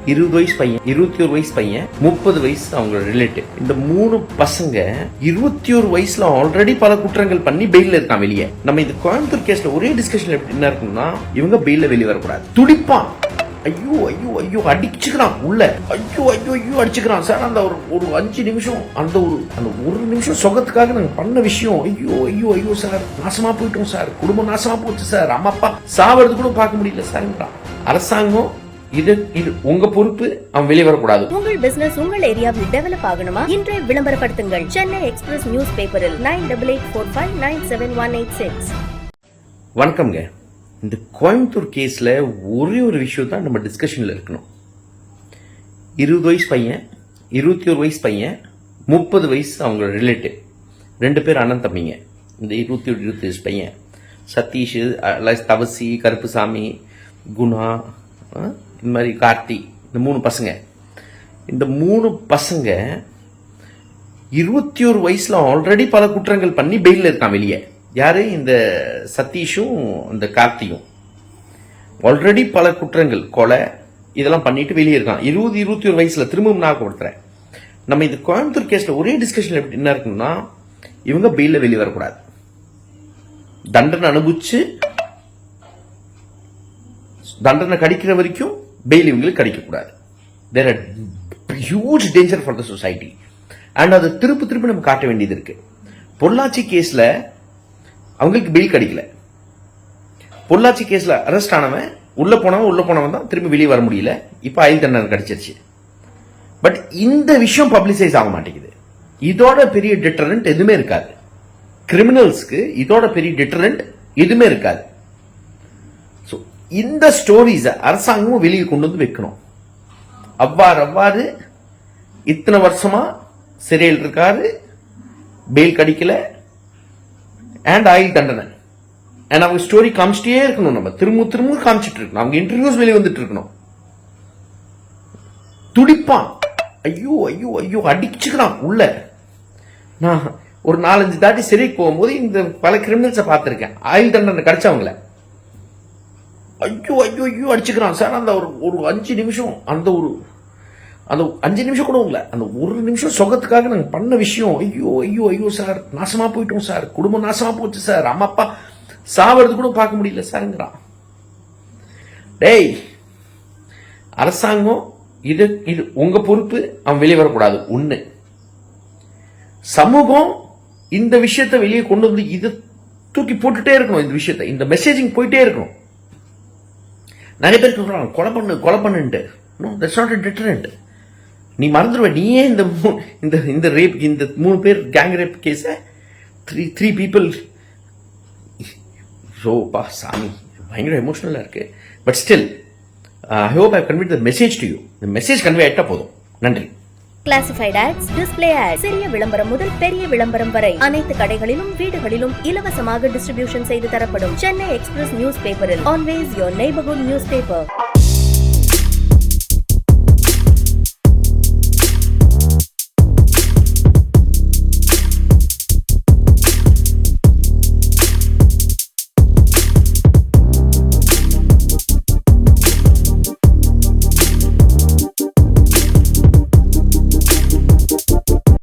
20 வயசு பையன், 21 வயசு பையன், 30 வயசு அவங்களோட ரிலேட்டிவ். இந்த 3 பசங்க 21 வயசுல ஆல்ரெடி பல குற்றங்கள் பண்ணி பெயில இருக்கான் வெளியே. நம்ம இந்த கோயம்புத்தூர் கேஸ்ல ஒரே டிஸ்கஷன் என்ன இருக்குன்னா, இவங்க பெயில வெளியே வரக்கூடாது. துடிப்பான், ஐயோ ஐயோ ஐயோ அடிச்சுக்கிறான் உள்ள, ஐயோ ஐயோ ஐயோ அடிச்சுக்கிறான் சார். அந்த ஒரு 5 நிமிஷம் அந்த ஒரு நிமிஷம் சொகத்துக்காக நாங்க பண்ண விஷயம், ஐயோ ஐயோ ஐயோ சார் நாசமா போயிட்டோம் சார், குடும்பம் நாசமா போச்சு சார், அம்மா அப்பா சாவறது கூட பார்க்க முடியல சார். அரசாங்கம் இது உங்க பொறுப்பு, அவன் வெளியே வரக்கூடாது. உங்கள் பிசினஸ் உங்கள் ஏரியாவில் டெவலப் ஆகணுமா? இன்றைய விளம்பரப்படுத்துங்கள் சென்னை எக்ஸ்பிரஸ் நியூஸ் பேப்பரில் 9884599786. வணக்கம்ங்க. இந்த கோயம்புத்தூர் கேஸ்ல ஒரே ஒரு விஷயம் தான் நம்ம டிஸ்கஷன்ல இருக்கணும். 20 வயசு பையன், 21 வயசு பையன், 30 வயசு அவங்களோட ரிலேட்டிவ். 2 பேர் அண்ணன் தம்பிங்க. இந்த 21 வயசு பையன் சதீஷ், தவசி, கருப்புசாமி, குணா, இந்த மாதிரி கார்த்தி, இந்த 3 பசங்க. இந்த 3 பசங்க 21 வயசுல ஆல்ரெடி பல குற்றங்கள் பண்ணி பெயில இருக்கான் வெளியே. யாரு? இந்த சதீஷும் இந்த கார்த்தியும் ஆல்ரெடி பல குற்றங்கள், கொலை இதெல்லாம் பண்ணிட்டு வெளியே இருக்கான். 20-21 வயசுல. திரும்பவும் ஞாபகப்படுத்துறேன், நம்ம இந்த கோயம்புத்தூர் கேஸ்ல ஒரே டிஸ்கஷன் என்ன இருக்குன்னா, இவங்க பெயில வெளியே வரக்கூடாது. தண்டனை அனுபவிச்சு தண்டனை கடிக்கிற வரைக்கும் பெயில் இவங்களுக்கு கிடைக்கக்கூடாது. There are huge danger for the society. And அதை திருப்பி நம்ம காட்ட வேண்டியது இருக்கு. பொள்ளாச்சி கேஸ்ல அவங்களுக்கு பெயில் கிடைக்கல. பொள்ளாச்சி கேஸ்ல அரெஸ்ட் ஆனவன் உள்ள போனவன் தான் திரும்பி வெளியே வர முடியல. இப்ப ஆயுள் தண்டனை கிடைச்சிருச்சு. பட் இந்த விஷயம் பப்ளிசைஸ் ஆக மாட்டேங்குது. இதோட பெரிய டிட்டரண்ட் எதுவுமே இருக்காது. கிரிமினல்ஸ்க்கு இதோட பெரிய டிட்டரண்ட் எதுவுமே இருக்காது. இந்த ஸ்டோரிஸ் அரசாங்கமும் வெளியே கொண்டு வந்து வைக்கணும். அவ்வாறு இத்தனை வருஷமா சிறையில் இருக்காரு, பெயில் கிடைக்கல, அண்ட் ஆயுள் தண்டனை. அண்ட் அவங்க ஸ்டோரி காமிச்சிட்டே இருக்கணும். நம்ம திரும்ப காமிச்சிட்டு இருக்கணும். அவங்க இன்டர்வியூஸ் வெளியே வந்துட்டு இருக்கணும். துடிப்பான், ஐயோ ஐயோ ஐயோ அடிச்சுக்கிறான் உள்ள. நான் ஒரு 4-5 தாட்டி சிறைக்கு போகும்போது இந்த பல கிரிமினல்ஸை பார்த்திருக்கேன். ஆயுள் தண்டனை கிடைச்சவங்கள ஐயோ ஐயோ ஐயோ அடிச்சுக்கிறான் சார். அந்த ஒரு 5 நிமிஷம் அந்த 5 நிமிஷம் கூட உங்களை அந்த ஒரு நிமிஷம் சொகத்துக்காக நாங்க பண்ண விஷயம், ஐயோ ஐயோ ஐயோ சார் நாசமா போயிட்டோம் சார், குடும்பம் நாசமா போச்சு சார், அம்மா அப்பா சாவறது கூட பார்க்க முடியல சார்ங்கிறான். டேய், அரசாங்கம் இது உங்க பொறுப்பு, அவன் வெளியே வரக்கூடாது. ஒண்ணு, சமூகம் இந்த விஷயத்தை வெளியே கொண்டு வந்து இதை தூக்கி போட்டுட்டே இருக்கணும். இந்த விஷயத்தை, இந்த மெசேஜிங் போயிட்டே இருக்கணும். நிறைய பேர் சொல்றாங்க கொலை பண்ணுட்டு. No, that's not a deterrent. நீ மறந்துடுவ. நீயே இந்த ரேப், இந்த 3 பேர் கேங் ரேப் கேஸ 3 பீப்புள். பா சாமி, பயங்கர எமோஷனலா இருக்கு. But still I hope I convey the message to you. இந்த மெசேஜ் கன்வே ஆயிட்டா போதும். நன்றி. கிளாசிஃபைட் ஆட்ஸ், டிஸ்ப்ளே ஆட்ஸ், சிறிய விளம்பரம் முதல் பெரிய விளம்பரம் வரை அனைத்து கடைகளிலும் வீடுகளிலும் இலவசமாக டிஸ்ட்ரிபியூஷன் செய்து தரப்படும் சென்னை எக்ஸ்பிரஸ் நியூஸ் பேப்பரில் always your neighbourhood news paper.